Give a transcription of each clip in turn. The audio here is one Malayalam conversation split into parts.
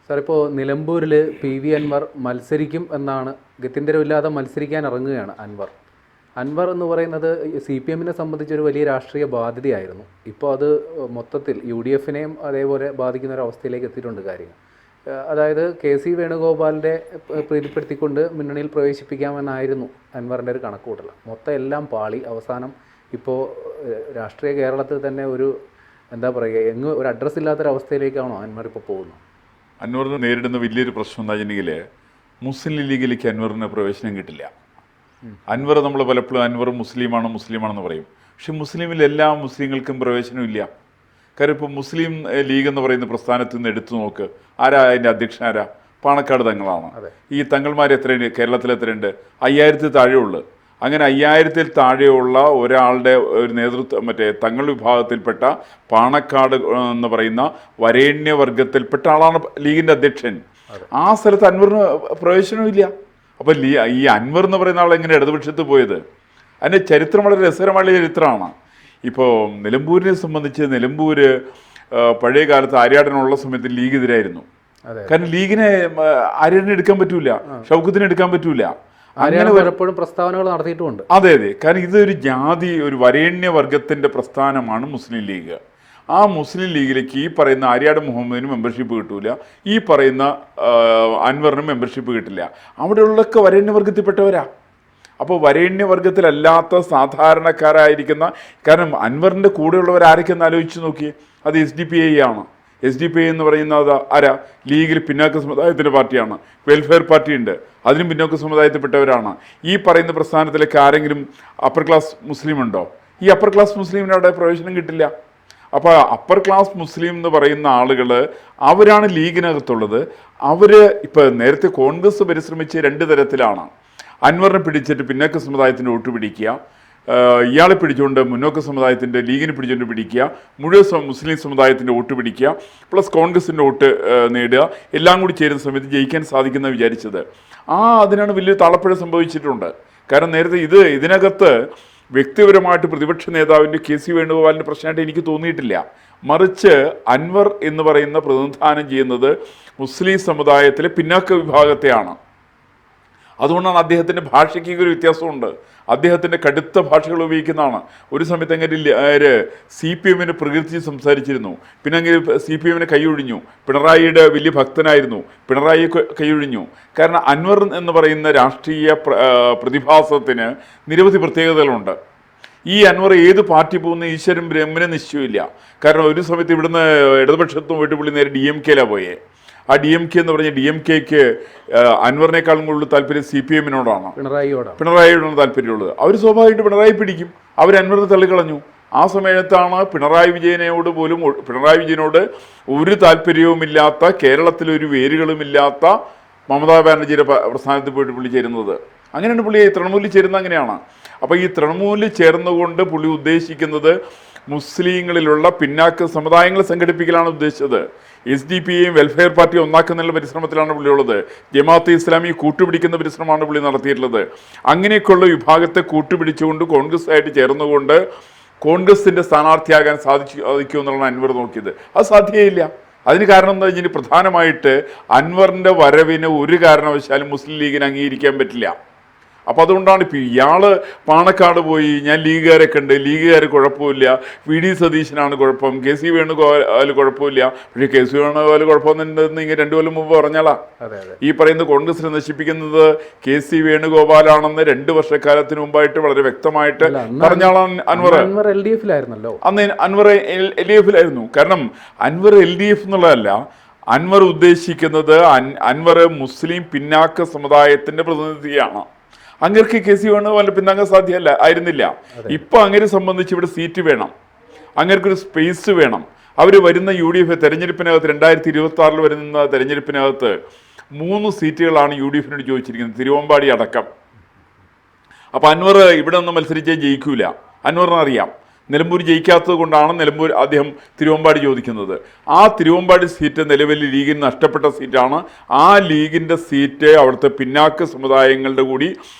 സാർ, ഇപ്പോൾ നിലമ്പൂരിൽ PV അൻവർ മത്സരിക്കും എന്നാണ്, ഗത്യന്തരമില്ലാതെ മത്സരിക്കാൻ ഇറങ്ങുകയാണ് അൻവർ. അൻവർ എന്ന് പറയുന്നത് CPM-നെ സംബന്ധിച്ചൊരു വലിയ രാഷ്ട്രീയ ബാധ്യതയായിരുന്നു. ഇപ്പോൾ അത് മൊത്തത്തിൽ UDF-നെയും അതേപോലെ ബാധിക്കുന്ന ഒരു അവസ്ഥയിലേക്ക് എത്തിയിട്ടുണ്ട് കാര്യങ്ങൾ. അതായത് KC വേണുഗോപാലിൻ്റെ പ്രീതിപ്പെടുത്തിക്കൊണ്ട് മുന്നണിയിൽ പ്രവേശിപ്പിക്കാമെന്നായിരുന്നു അൻവറിൻ്റെ ഒരു കണക്കുകൂട്ടൽ. മൊത്തം എല്ലാം പാളി. അവസാനം ഇപ്പോൾ രാഷ്ട്രീയ കേരളത്തിൽ തന്നെ ഒരു എന്താ പറയുക, ഒരു അഡ്രസ്സ് ഇല്ലാത്തൊരവസ്ഥയിലേക്കാണോ അൻവർ ഇപ്പോൾ പോകുന്നത്? അൻവറിന് നേരിടുന്ന വലിയൊരു പ്രശ്നം എന്താ വെച്ചിട്ടുണ്ടെങ്കിൽ മുസ്ലിം ലീഗിലേക്ക് അൻവറിന് പ്രവേശനം കിട്ടില്ല. അൻവർ നമ്മൾ പലപ്പോഴും അൻവർ മുസ്ലിമാണെന്ന് പറയും. പക്ഷെ മുസ്ലിമിൽ എല്ലാ മുസ്ലിങ്ങൾക്കും പ്രവേശനമില്ല. കാര്യം ഇപ്പോൾ മുസ്ലിം ലീഗ് എന്ന് പറയുന്ന പ്രസ്ഥാനത്ത് നിന്ന് എടുത്തു നോക്ക്, ആരാ അതിൻ്റെ അധ്യക്ഷൻ? ആരാ? പാണക്കാട് തങ്ങളാണ്. ഈ തങ്ങൾമാർ എത്രയുണ്ട് കേരളത്തിൽ? എത്രയുണ്ട്? 5000 താഴെയുള്ളു. അങ്ങനെ 5000 താഴെയുള്ള ഒരാളുടെ ഒരു നേതൃത്വം തങ്ങൾ വിഭാഗത്തിൽപ്പെട്ട പാണക്കാട് എന്ന് പറയുന്ന വരേണ്യവർഗത്തിൽപ്പെട്ട ആളാണ് ലീഗിൻ്റെ അധ്യക്ഷൻ. ആ സ്ഥലത്ത് അൻവറിന് പ്രവേശനമില്ല. അപ്പോൾ ഈ അൻവർ എന്ന് പറയുന്ന ആൾ എങ്ങനെ ഇടതുപക്ഷത്ത് പോയത്? അതിൻ്റെ ചരിത്രം വളരെ രസകരമായ ചരിത്രമാണ്. ഇപ്പോൾ നിലമ്പൂരിനെ സംബന്ധിച്ച് നിലമ്പൂർ പഴയ കാലത്ത് ആര്യാടനുള്ള സമയത്ത് ലീഗ് എതിരായിരുന്നു. കാരണം ലീഗിനെ ആര്യാടനെ എടുക്കാൻ പറ്റൂല, ഷൗക്കത്തിന് എടുക്കാൻ പറ്റൂല. അങ്ങനെ പലപ്പോഴും പ്രസ്താവനകൾ നടത്തിയിട്ടുമുണ്ട്. അതെ, കാരണം ഇതൊരു ഒരു വരേണ്യവർഗത്തിൻ്റെ പ്രസ്ഥാനമാണ് മുസ്ലിം ലീഗ്. ആ മുസ്ലിം ലീഗിലേക്ക് ഈ പറയുന്ന ആര്യാട് മുഹമ്മദിന് മെമ്പർഷിപ്പ് കിട്ടൂല, ഈ പറയുന്ന അൻവറിനും മെമ്പർഷിപ്പ് കിട്ടില്ല. അവിടെയുള്ളൊക്കെ വരേണ്യവർഗത്തിൽപ്പെട്ടവരാ. അപ്പോൾ വരേണ്യവർഗത്തിലല്ലാത്ത സാധാരണക്കാരായിരിക്കുന്ന, കാരണം അൻവറിൻ്റെ കൂടെയുള്ളവർ ആരൊക്കെയെന്ന് ആലോചിച്ച് നോക്കിയേ. അത് SDPI ആണ്. SDPI എന്ന് പറയുന്നത് ആരാ? ലീഗിൽ പിന്നാക്ക സമുദായത്തിൻ്റെ പാർട്ടിയാണ്. വെൽഫെയർ പാർട്ടി ഉണ്ട്, അതിനും പിന്നോക്ക സമുദായത്തിൽപ്പെട്ടവരാണ്. ഈ പറയുന്ന പ്രസ്ഥാനത്തിലേക്ക് ആരെങ്കിലും അപ്പർ ക്ലാസ് മുസ്ലിം ഉണ്ടോ? ഈ അപ്പർ ക്ലാസ് മുസ്ലിമിന് അവിടെ പ്രവേശനം കിട്ടില്ല. അപ്പോൾ അപ്പർ ക്ലാസ് മുസ്ലിം എന്ന് പറയുന്ന ആളുകൾ അവരാണ് ലീഗിനകത്തുള്ളത്. അവർ ഇപ്പോൾ നേരത്തെ കോൺഗ്രസ് പരിശ്രമിച്ച് 2 തരത്തിലാണ്. അൻവറിനെ പിടിച്ചിട്ട് പിന്നോക്ക സമുദായത്തിൻ്റെ വോട്ട് പിടിക്കുക, ഇയാളെ പിടിച്ചുകൊണ്ട് മുന്നോക്ക സമുദായത്തിൻ്റെ ലീഗിനെ പിടിച്ചുകൊണ്ട് പിടിക്കുക, മുഴുവൻ മുസ്ലിം സമുദായത്തിൻ്റെ വോട്ട് പിടിക്കുക, പ്ലസ് കോൺഗ്രസിൻ്റെ വോട്ട് നേടുക, എല്ലാം കൂടി ചേരുന്ന സമയത്ത് ജയിക്കാൻ സാധിക്കുന്ന വിചാരിച്ചത്. അതിനാണ് വലിയ താളപ്പിഴ സംഭവിച്ചിട്ടുണ്ട്. കാരണം നേരത്തെ ഇതിനകത്ത് വ്യക്തിപരമായിട്ട് പ്രതിപക്ഷ നേതാവിൻ്റെ KC വേണുഗോപാലിൻ്റെ പ്രശ്നമായിട്ട് എനിക്ക് തോന്നിയിട്ടില്ല. മറിച്ച് അൻവർ എന്ന് പറയുന്ന പ്രതിനിധാനം ചെയ്യുന്നത് മുസ്ലിം സമുദായത്തിലെ പിന്നാക്ക വിഭാഗത്തെയാണ്. അതുകൊണ്ടാണ് അദ്ദേഹത്തിൻ്റെ ഭാഷയ്ക്ക് ഒരു വ്യത്യാസമുണ്ട്. അദ്ദേഹത്തിൻ്റെ കടുത്ത ഭാഷകൾ ഉപയോഗിക്കുന്നതാണ്. ഒരു സമയത്ത് അങ്ങനെ CPM-നെ പ്രകീർത്തിച്ച് സംസാരിച്ചിരുന്നു. പിന്നെ അങ്ങനെ CPM-നെ കൈയൊഴിഞ്ഞു. പിണറായിയുടെ വലിയ ഭക്തനായിരുന്നു, പിണറായി കൈയൊഴിഞ്ഞു. കാരണം അൻവർ എന്ന് പറയുന്ന രാഷ്ട്രീയ പ്രതിഭാസത്തിന് നിരവധി പ്രത്യേകതകളുണ്ട്. ഈ അൻവർ ഏത് പാർട്ടി പോകുന്ന ഈശ്വരൻ ബ്രഹ്മനെ നിശ്ചയമില്ല. കാരണം ഒരു സമയത്ത് ഇവിടുന്ന് ഇടതുപക്ഷത്തും പോയിട്ട് പുള്ളി നേരെ DMK-യിലാണ് പോയേ. ആ DMK എന്ന് പറഞ്ഞ DMK-ക്ക് അൻവറിനേക്കാളും കൂടുതൽ താല്പര്യം CPM-നോടാണ്, പിണറായിയോടാണ് താല്പര്യമുള്ളത്. അവർ സ്വാഭാവികമായിട്ട് പിണറായി പിടിക്കും. അവർ അൻവറിനെ തള്ളിക്കളഞ്ഞു. ആ സമയത്താണ് പിണറായി വിജയനോട് ഒരു താല്പര്യവുമില്ലാത്ത, കേരളത്തിലൊരു വേരുകളുമില്ലാത്ത മമതാ ബാനർജിയുടെ പ്രസ്ഥാനത്തിൽ പോയിട്ട് പുള്ളി ചേരുന്നത്. അങ്ങനെയാണ് പുള്ളി തൃണമൂലിൽ ചേരുന്നത്. അങ്ങനെയാണ്. അപ്പോൾ ഈ തൃണമൂലിൽ ചേർന്നുകൊണ്ട് പുള്ളി ഉദ്ദേശിക്കുന്നത് മുസ്ലിങ്ങളിലുള്ള പിന്നാക്ക സമുദായങ്ങളെ സംഘടിപ്പിക്കലാണ് ഉദ്ദേശിച്ചത്. SDPയും വെൽഫെയർ പാർട്ടി ഒന്നാക്കുന്നതിനുള്ള പരിശ്രമത്തിലാണ് പുള്ളിയുള്ളത്. ജമാഅത്തെ ഇസ്ലാമി കൂട്ടുപിടിക്കുന്ന പരിശ്രമമാണ് പുള്ളി നടത്തിയിട്ടുള്ളത്. അങ്ങനെയൊക്കെയുള്ള വിഭാഗത്തെ കൂട്ടുപിടിച്ചുകൊണ്ട് കോൺഗ്രസ്സായിട്ട് ചേർന്നുകൊണ്ട് കോൺഗ്രസിൻ്റെ സ്ഥാനാർത്ഥിയാകാൻ സാധിക്കുമെന്നുള്ളതാണ് അൻവർ നോക്കിയത്. അത് സാധ്യതയില്ല. അതിന് കാരണം എന്താ വെച്ചാൽ പ്രധാനമായിട്ട് അൻവറിൻ്റെ വരവിന് ഒരു കാരണവശാലും മുസ്ലിം ലീഗിന് അംഗീകരിക്കാൻ പറ്റില്ല. അപ്പോൾ അതുകൊണ്ടാണ് ഇപ്പോൾ ഇയാൾ പാണക്കാട് പോയി, ഞാൻ ലീഗുകാരൊക്കെ ഉണ്ട്, ലീഗുകാർ കുഴപ്പമില്ല, VD സതീശനാണ് കുഴപ്പം, KC വേണുഗോപാൽ കുഴപ്പമില്ല. പക്ഷേ KC വേണുഗോപാൽ കുഴപ്പമൊന്നുണ്ടെന്ന് ഇങ്ങനെ 2 കൊല്ലം മുമ്പ് പറഞ്ഞാലാ. ഈ പറയുന്ന കോൺഗ്രസിനെ നശിപ്പിക്കുന്നത് KC വേണുഗോപാലാണെന്ന് 2 വർഷക്കാലത്തിന് മുമ്പായിട്ട് വളരെ വ്യക്തമായിട്ട് പറഞ്ഞാളാണ് അൻവർ. അന്ന് അൻവർ LDF-ലായിരുന്നു. കാരണം അൻവർ LDF എന്നുള്ളതല്ല, അൻവർ ഉദ്ദേശിക്കുന്നത് അൻവർ മുസ്ലിം പിന്നാക്ക സമുദായത്തിൻ്റെ പ്രതിനിധിയാണ്. അങ്ങർക്ക് KC വേണുഗോപാൽ പിന്നാക്കം സാധ്യമല്ല ആയിരുന്നില്ല. ഇപ്പോൾ അങ്ങനെ സംബന്ധിച്ച് ഇവിടെ സീറ്റ് വേണം, അങ്ങർക്കൊരു സ്പേസ് വേണം. അവർ വരുന്ന UDF തെരഞ്ഞെടുപ്പിനകത്ത് 2026 വരുന്ന തെരഞ്ഞെടുപ്പിനകത്ത് 3 സീറ്റുകളാണ് UDF-നോട് ചോദിച്ചിരിക്കുന്നത്, തിരുവമ്പാടി അടക്കം. അപ്പോൾ അൻവർ ഇവിടെ നിന്ന് മത്സരിച്ചേ ജയിക്കൂല. അൻവറിനറിയാം നിലമ്പൂർ ജയിക്കാത്തത് കൊണ്ടാണ് അദ്ദേഹം തിരുവമ്പാടി ചോദിക്കുന്നത്. ആ തിരുവമ്പാടി സീറ്റ് നിലവിൽ ലീഗിന് നഷ്ടപ്പെട്ട സീറ്റാണ്. ആ ലീഗിൻ്റെ സീറ്റ് അവിടുത്തെ പിന്നാക്ക സമുദായങ്ങളുടെ കൂടി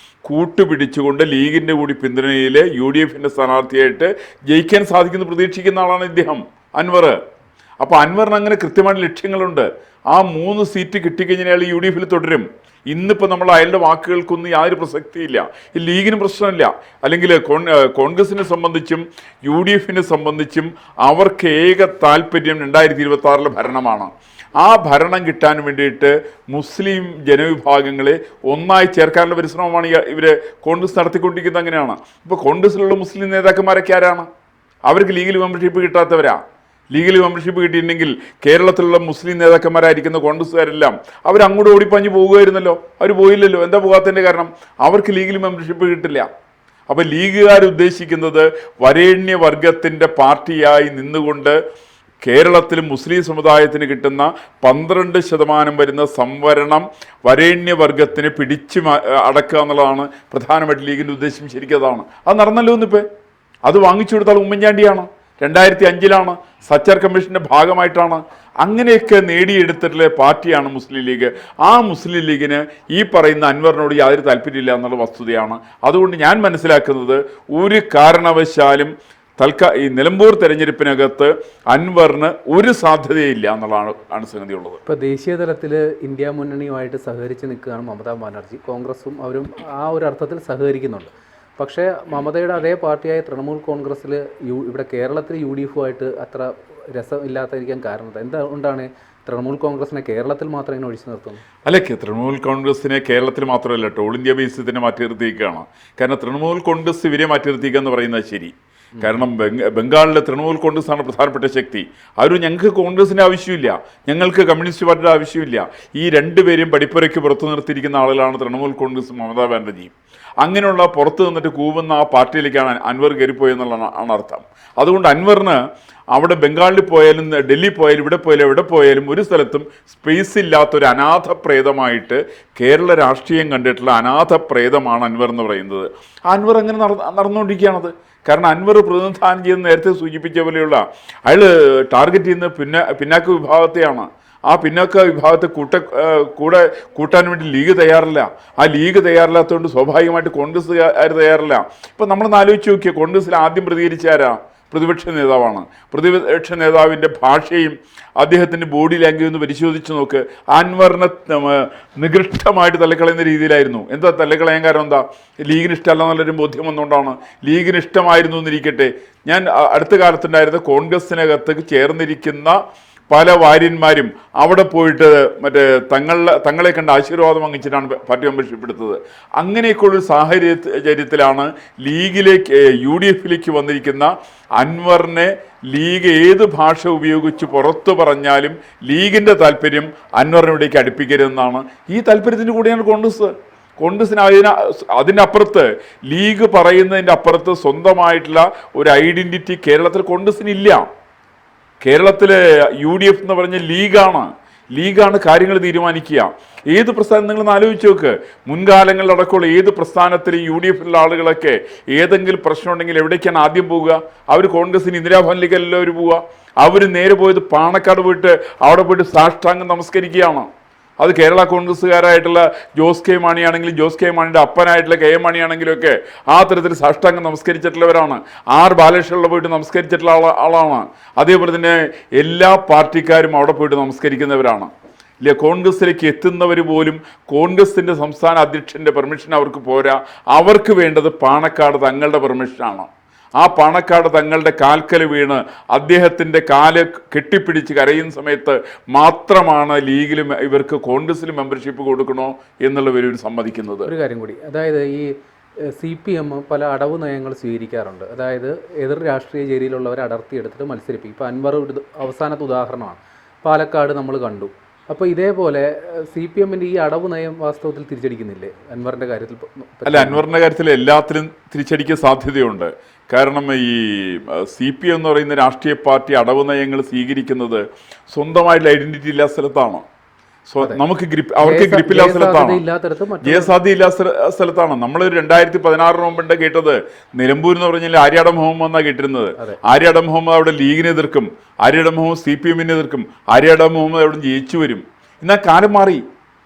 കൂട്ടുപിടിച്ചുകൊണ്ട് ലീഗിൻ്റെ കൂടി പിന്തുണയിൽ UDF-ൻ്റെ സ്ഥാനാർത്ഥിയായിട്ട് ജയിക്കാൻ സാധിക്കുന്ന പ്രതീക്ഷിക്കുന്ന ആളാണ് ഇദ്ദേഹം അൻവർ. അപ്പോൾ അൻവറിന് അങ്ങനെ കൃത്യമായ ലക്ഷ്യങ്ങളുണ്ട്. ആ 3 സീറ്റ് കിട്ടിക്കഴിഞ്ഞാൽ അയാൾ UDF തുടരും. ഇന്നിപ്പോൾ നമ്മൾ അയാളുടെ വാക്കുകൾക്കൊന്നും യാതൊരു പ്രസക്തിയില്ല. ഈ ലീഗിന് പ്രശ്നമില്ല. അല്ലെങ്കിൽ കോൺഗ്രസിനെ സംബന്ധിച്ചും UDF സംബന്ധിച്ചും അവർക്ക് ഏക താല്പര്യം 2026 ഭരണമാണ്. ആ ഭരണം കിട്ടാൻ വേണ്ടിയിട്ട് മുസ്ലിം ജനവിഭാഗങ്ങളെ ഒന്നായി ചേർക്കാനുള്ള പരിശ്രമമാണ് ഇവർ കോൺഗ്രസ് നടത്തിക്കൊണ്ടിരിക്കുന്നത്. അങ്ങനെയാണ്. ഇപ്പോൾ കോൺഗ്രസിലുള്ള മുസ്ലിം നേതാക്കന്മാരൊക്കെ ആരാണ്? അവർക്ക് ലീഗൽ മെമ്പർഷിപ്പ് കിട്ടാത്തവരാ. ലീഗൽ മെമ്പർഷിപ്പ് കിട്ടിയിട്ടുണ്ടെങ്കിൽ കേരളത്തിലുള്ള മുസ്ലിം നേതാക്കന്മാരായിരിക്കുന്ന കോൺഗ്രസ്സുകാരെല്ലാം അവരങ്ങോട്ട് ഓടിപ്പഞ്ഞ് പോകുമായിരുന്നല്ലോ. അവർ പോയില്ലല്ലോ. എന്താ പോകാത്തതിൻ്റെ കാരണം? അവർക്ക് ലീഗൽ മെമ്പർഷിപ്പ് കിട്ടില്ല. അപ്പോൾ ലീഗുകാർ ഉദ്ദേശിക്കുന്നത് വരേണ്യവർഗത്തിൻ്റെ പാർട്ടിയായി നിന്നുകൊണ്ട് കേരളത്തിൽ മുസ്ലിം സമുദായത്തിന് കിട്ടുന്ന 12% വരുന്ന സംവരണം വരേണ്യവർഗത്തിന് പിടിച്ചു അടക്കുക എന്നുള്ളതാണ് പ്രധാനമായിട്ട് ലീഗിൻ്റെ ഉദ്ദേശം. ശരിക്കും അതാണ്. അത് നടന്നല്ലോ ഇന്നിപ്പോൾ. അത് വാങ്ങിച്ചു കൊടുത്താൽ ഉമ്മൻചാണ്ടിയാണ്. 2005 സച്ചാർ കമ്മീഷൻ്റെ ഭാഗമായിട്ടാണ്. അങ്ങനെയൊക്കെ നേടിയെടുത്തിട്ടുള്ള പാർട്ടിയാണ് മുസ്ലിം ലീഗ്. ആ മുസ്ലിം ലീഗിന് ഈ പറയുന്ന അൻവറിനോട് യാതൊരു താല്പര്യമില്ല എന്നുള്ള വസ്തുതയാണ്. അതുകൊണ്ട് ഞാൻ മനസ്സിലാക്കുന്നത് ഒരു കാരണവശാലും ഈ നിലമ്പൂർ തെരഞ്ഞെടുപ്പിനകത്ത് അൻവറിന് ഒരു സാധ്യതയില്ല എന്നുള്ളതാണ് സംഗതിയുള്ളത്. ഇപ്പോൾ ദേശീയ തലത്തിൽ ഇന്ത്യ മുന്നണിയുമായിട്ട് സഹകരിച്ച് നിൽക്കുകയാണ് മമതാ ബാനർജി. കോൺഗ്രസും അവരും ആ ഒരു അർത്ഥത്തിൽ സഹകരിക്കുന്നുണ്ട്. പക്ഷേ മമതയുടെ അതേ പാർട്ടിയായ തൃണമൂൽ കോൺഗ്രസ്സിൽ ഇവിടെ കേരളത്തിൽ UDF അത്ര രസമില്ലാതിരിക്കാൻ കാരണം എന്തുകൊണ്ടാണ് തൃണമൂൽ കോൺഗ്രസിനെ കേരളത്തിൽ മാത്രം ഇങ്ങനെ ഒഴിച്ചു നിർത്തുന്നത്? അല്ല, തൃണമൂൽ കോൺഗ്രസിനെ കേരളത്തിൽ മാത്രമല്ല ഓൾ ഇന്ത്യ ബേസിൽ തന്നെ മാറ്റി നിർത്തിയിരിക്കുകയാണ്. കാരണം തൃണമൂൽ കോൺഗ്രസ് ഇവരെ മാറ്റി നിർത്തിക്കുക എന്ന് പറയുന്നത് ശരി. കാരണം ബംഗാളിലെ തൃണമൂൽ കോൺഗ്രസ്സാണ് പ്രധാനപ്പെട്ട ശക്തി. ഞങ്ങൾക്ക് കോൺഗ്രസിൻ്റെ ആവശ്യമില്ല, ഞങ്ങൾക്ക് കമ്മ്യൂണിസ്റ്റ് പാർട്ടിയുടെ ആവശ്യമില്ല. ഈ രണ്ടുപേരും പടിപ്പുരയ്ക്ക് പുറത്തു നിർത്തിയിരിക്കുന്ന ആളുകളാണ് തൃണമൂൽ കോൺഗ്രസും മമതാ ബാനർജിയും. അങ്ങനെയുള്ള പുറത്ത് നിന്നിട്ട് കൂവുന്ന ആ പാർട്ടിയിലേക്കാണ് അൻവർ കയറിപ്പോയെന്നുള്ളതാണ് അർത്ഥം. അതുകൊണ്ട് അൻവറിന് അവിടെ ബംഗാളിൽ പോയാലും ഡൽഹി പോയാലും ഇവിടെ പോയാലും എവിടെ പോയാലും ഒരു സ്ഥലത്തും സ്പേസ് ഇല്ലാത്തൊരു അനാഥ പ്രേതമായിട്ട് കേരള രാഷ്ട്രീയം കണ്ടിട്ടുള്ള അനാഥ പ്രേതമാണ് അൻവർ എന്ന് പറയുന്നത്. അൻവർ അങ്ങനെ നടന്നുകൊണ്ടിരിക്കുകയാണത്. കാരണം അൻവർ പ്രതിനിധാനം ചെയ്യുന്ന നേരത്തെ സൂചിപ്പിച്ച പോലെയുള്ള അയാൾ ടാർഗറ്റ് ചെയ്യുന്ന പിന്നാക്ക വിഭാഗത്തെയാണ്. ആ പിന്നാക്ക വിഭാഗത്തെ കൂട്ടാൻ വേണ്ടി ലീഗ് തയ്യാറില്ല. ആ ലീഗ് തയ്യാറില്ലാത്തതുകൊണ്ട് സ്വാഭാവികമായിട്ട് കോൺഗ്രസ്സുകാർ തയ്യാറില്ല. ഇപ്പം നമ്മളൊന്ന് ആലോചിച്ച് നോക്കിയാൽ കോൺഗ്രസ്സിൽ ആദ്യം പ്രതികരിച്ച ആരാ? പ്രതിപക്ഷ നേതാവാണ്. പ്രതിപക്ഷ നേതാവിൻ്റെ ഭാഷയും അദ്ദേഹത്തിൻ്റെ ബോഡി ലാംഗ്വേജ് ഒന്ന് പരിശോധിച്ച് നോക്ക്. അൻവറിനെ നികൃഷ്ടമായിട്ട് തള്ളിക്കളയുന്ന രീതിയിലായിരുന്നു. എന്താ തള്ളിക്കളയാൻ കാരണം? എന്താ? ലീഗിന് ഇഷ്ടമല്ല എന്നുള്ളൊരു ബോധ്യം വന്നുകൊണ്ടാണ്. ലീഗിന് ഇഷ്ടമായിരുന്നു എന്നിരിക്കട്ടെ, ഞാൻ അടുത്ത കാലത്തുണ്ടായിരുന്ന കോൺഗ്രസ്സിനകത്ത് ചേർന്നിരിക്കുന്ന പല വാര്യന്മാരും അവിടെ പോയിട്ട് തങ്ങളെ കണ്ട ആശീർവാദം വാങ്ങിച്ചിട്ടാണ് പാർട്ടി മെമ്പർഷിപ്പ് എടുത്തത്. അങ്ങനെയൊക്കെയുള്ളൊരു സാഹചര്യത്തിലാണ് ലീഗിലേക്ക് UDF വന്നിരിക്കുന്ന അൻവറിനെ ലീഗ് ഏത് ഭാഷ ഉപയോഗിച്ച് പുറത്തു പറഞ്ഞാലും ലീഗിൻ്റെ താല്പര്യം അൻവറിനിവിടേക്ക് അടുപ്പിക്കരുതെന്നാണ്. ഈ താല്പര്യത്തിൻ്റെ കൂടെയാണ് കോൺഗ്രസിന് അതിനപ്പുറത്ത് ലീഗ് പറയുന്നതിൻ്റെ അപ്പുറത്ത് സ്വന്തമായിട്ടുള്ള ഒരു ഐഡൻറ്റിറ്റി കേരളത്തിൽ കോൺഗ്രസിനില്ല. കേരളത്തിലെ UDF എന്ന് പറഞ്ഞ ലീഗാണ് കാര്യങ്ങൾ തീരുമാനിക്കുക. ഏത് പ്രസ്ഥാനം നിങ്ങളൊന്ന് ആലോചിച്ച് നോക്ക്. മുൻകാലങ്ങളിലടക്കമുള്ള ഏത് പ്രസ്ഥാനത്തിലും UDF ആളുകളൊക്കെ ഏതെങ്കിലും പ്രശ്നം ഉണ്ടെങ്കിൽ എവിടേക്കാണ് ആദ്യം പോവുക? അവർ കോൺഗ്രസിന് ഇന്ദിരാഭവനിലേക്കല്ലോ അവർ പോവുക. അവർ നേരെ പോയത് പാണക്കാട് പോയിട്ട് അവിടെ പോയിട്ട് സാഷ്ടാംഗം നമസ്കരിക്കുകയാണ്. അത് കേരള കോൺഗ്രസ്സുകാരായിട്ടുള്ള ജോസ് കെ മാണിയാണെങ്കിലും ജോസ് കെ മാണിയുടെ അപ്പനായിട്ടുള്ള KM മാണിയാണെങ്കിലും ഒക്കെ ആ തരത്തിൽ സാഷ്ടാംഗം നമസ്കരിച്ചിട്ടുള്ളവരാണ്. ബാലകൃഷ്ണനിൽ പോയിട്ട് നമസ്കരിച്ചിട്ടുള്ള ആളാണ്. അതേപോലെ തന്നെ എല്ലാ പാർട്ടിക്കാരും അവിടെ പോയിട്ട് നമസ്കരിക്കുന്നവരാണ്. ഇല്ല, കോൺഗ്രസ്സിലേക്ക് എത്തുന്നവർ പോലും കോൺഗ്രസിൻ്റെ സംസ്ഥാന അധ്യക്ഷൻ്റെ പെർമിഷൻ അവർക്ക് പോരാ. അവർക്ക് വേണ്ടത് പാണക്കാട് തങ്ങളുടെ പെർമിഷനാണ്. ആ പാണക്കാട് തങ്ങളുടെ കാൽക്കൽ വീണ് അദ്ദേഹത്തിൻ്റെ കാല് കെട്ടിപ്പിടിച്ച് കരയുന്ന സമയത്ത് മാത്രമാണ് ലീഗിലും ഇവർക്ക് കോൺഗ്രസിലും മെമ്പർഷിപ്പ് കൊടുക്കണോ എന്നുള്ള ഒരു സമ്മതിക്കുന്നത്. ഒരു കാര്യം കൂടി, അതായത് ഈ CPM പല അടവ് നയങ്ങൾ സ്വീകരിക്കാറുണ്ട്. അതായത് എതിർ രാഷ്ട്രീയ ചേരിയിലുള്ളവരെ അടർത്തിയെടുത്തിട്ട് മത്സരിപ്പിക്കും. ഇപ്പോൾ അൻവർ അവസാനത്തെ ഉദാഹരണമാണ്. പാലക്കാട് നമ്മൾ കണ്ടു. അപ്പോൾ ഇതേപോലെ CPMൻ്റെ ഈ അടവ് നയം വാസ്തവത്തിൽ തിരിച്ചടിക്കുന്നില്ലേ അൻവറിൻ്റെ കാര്യത്തിൽ? അല്ല, അൻവറിൻ്റെ കാര്യത്തിൽ എല്ലാത്തിലും തിരിച്ചടിക്കാൻ സാധ്യതയുണ്ട്. കാരണം ഈ CPM എന്ന് പറയുന്ന രാഷ്ട്രീയ പാർട്ടി അടവ് നയങ്ങൾ സ്വീകരിക്കുന്നത് സ്വന്തമായിട്ടുള്ള ഐഡന്റിറ്റി ഇല്ലാത്ത സ്ഥലത്താണ്. അവർക്ക് ഗ്രിപ്പില്ലാത്ത സ്ഥലത്താണ്, ജയസാധ്യയില്ലാത്ത സ്ഥലത്താണ്. നമ്മൾ 2016 മുമ്പ് കേട്ടത് നിലമ്പൂർ എന്ന് പറഞ്ഞാൽ ആര്യാടൻ മുഹമ്മദ് എന്നാണ് കേട്ടിരുന്നത്. ആര്യാടൻ മുഹമ്മദ് അവിടെ ലീഗിനെ എതിർക്കും, ആര്യാടൻ മുഹമ്മദ് CPMനെ എതിർക്കും, ആര്യാടൻ മുഹമ്മദ് അവിടെ ജയിച്ചു വരും. എന്നാൽ കാലം മാറി.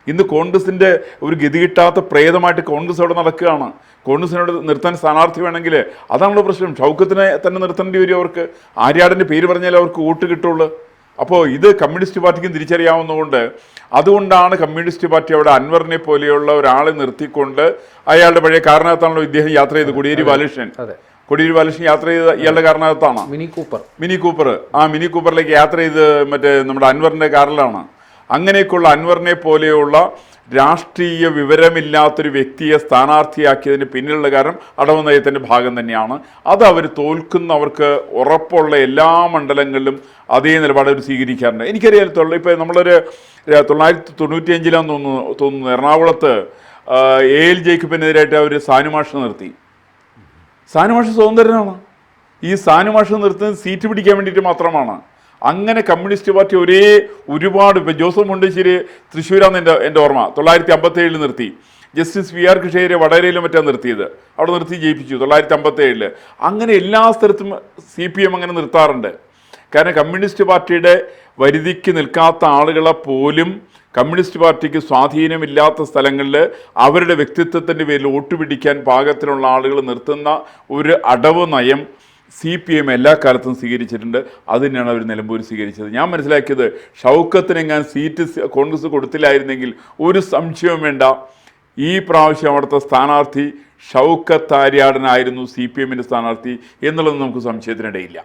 ഇന്ന് കോൺഗ്രസിൻ്റെ ഒരു ഗതി കിട്ടാത്ത പ്രേതമായിട്ട് കോൺഗ്രസ് അവിടെ നടക്കുകയാണ്. കോൺഗ്രസിനോട് നിർത്താൻ സ്ഥാനാർത്ഥി വേണമെങ്കിൽ അതാണല്ലോ പ്രശ്നം. ഷൗക്കത്തിനെ തന്നെ നിർത്തേണ്ടി വരും അവർക്ക്. ആര്യാടൻ്റെ പേര് പറഞ്ഞാൽ അവർക്ക് വോട്ട് കിട്ടുള്ളൂ. അപ്പോൾ ഇത് കമ്മ്യൂണിസ്റ്റ് പാർട്ടിക്കും തിരിച്ചറിയാവുന്നതുകൊണ്ട് അതുകൊണ്ടാണ് കമ്മ്യൂണിസ്റ്റ് പാർട്ടി അവിടെ അൻവറിനെ പോലെയുള്ള ഒരാളെ നിർത്തിക്കൊണ്ട് അയാളുടെ പഴയ കാരണത്താണല്ലോ ഇദ്ദേഹം യാത്ര ചെയ്ത് കോടിയേരി ബാലകൃഷ്ണൻ യാത്ര ചെയ്ത് ഇയാളുടെ കാരണത്താണ് മിനി കൂപ്പർ. ആ മിനി കൂപ്പറിലേക്ക് യാത്ര ചെയ്ത് മറ്റേ നമ്മുടെ അൻവറിന്റെ കാറിലാണ്. അങ്ങനെയൊക്കെയുള്ള അൻവറിനെ പോലെയുള്ള രാഷ്ട്രീയ വിവരമില്ലാത്തൊരു വ്യക്തിയെ സ്ഥാനാർത്ഥിയാക്കിയതിന് പിന്നിലുള്ള കാരണം അടവ് നയത്തിൻ്റെ ഭാഗം തന്നെയാണ്. അത് അവർ തോൽക്കുന്നവർക്ക് ഉറപ്പുള്ള എല്ലാ മണ്ഡലങ്ങളിലും അതേ നിലപാട് അവർ സ്വീകരിക്കാറുണ്ട്. എനിക്കറിയാത്തുള്ളൂ, ഇപ്പോൾ നമ്മളൊരു 1995 തോന്നുന്നു എറണാകുളത്ത് AL ജേക്കബിനെതിരായിട്ട് അവർ സാനുമാഷ് നിർത്തി. സാനുമാഷ് സ്വതന്ത്രനാണ്. ഈ സാനുമാഷ് നിർത്തുന്നത് സീറ്റ് പിടിക്കാൻ വേണ്ടിയിട്ട് മാത്രമാണ്. അങ്ങനെ കമ്മ്യൂണിസ്റ്റ് പാർട്ടി ഒരുപാട് ഇപ്പോൾ ജോസഫ് മുണ്ടശ്ശേരി തൃശ്ശൂരാന്ന് എൻ്റെ ഓർമ്മ 1957 നിർത്തി. ജസ്റ്റിസ് VR കൃഷ്ണയ്യരെ വടകരയിലും മറ്റാണ് നിർത്തിയത്. അവിടെ നിർത്തി ജയിപ്പിച്ചു 1957. അങ്ങനെ എല്ലാ സ്ഥലത്തും CPM അങ്ങനെ നിർത്താറുണ്ട്. കാരണം കമ്മ്യൂണിസ്റ്റ് പാർട്ടിയുടെ വരുതിക്ക് നിൽക്കാത്ത ആളുകളെ പോലും കമ്മ്യൂണിസ്റ്റ് പാർട്ടിക്ക് സ്വാധീനമില്ലാത്ത സ്ഥലങ്ങളിൽ അവരുടെ വ്യക്തിത്വത്തിൻ്റെ പേരിൽ വോട്ട് പിടിക്കാൻ പാകത്തിലുള്ള ആളുകൾ നിർത്തുന്ന ഒരു അടവ് നയം CPM എല്ലാ കാലത്തും സ്വീകരിച്ചിട്ടുണ്ട്. അത് തന്നെയാണ് അവർ നിലമ്പൂർ സ്വീകരിച്ചത്. ഞാൻ മനസ്സിലാക്കിയത് ഷൗക്കത്തിനെങ്ങാൻ സീറ്റ് കോൺഗ്രസ് കൊടുത്തില്ലായിരുന്നെങ്കിൽ ഒരു സംശയവും വേണ്ട, ഈ പ്രാവശ്യം അവിടുത്തെ സ്ഥാനാർത്ഥി ഷൗക്കത്ത് ആര്യാടനായിരുന്നു CPMൻ്റെ സ്ഥാനാർത്ഥി എന്നുള്ളത് നമുക്ക് സംശയത്തിനിടയില്ല.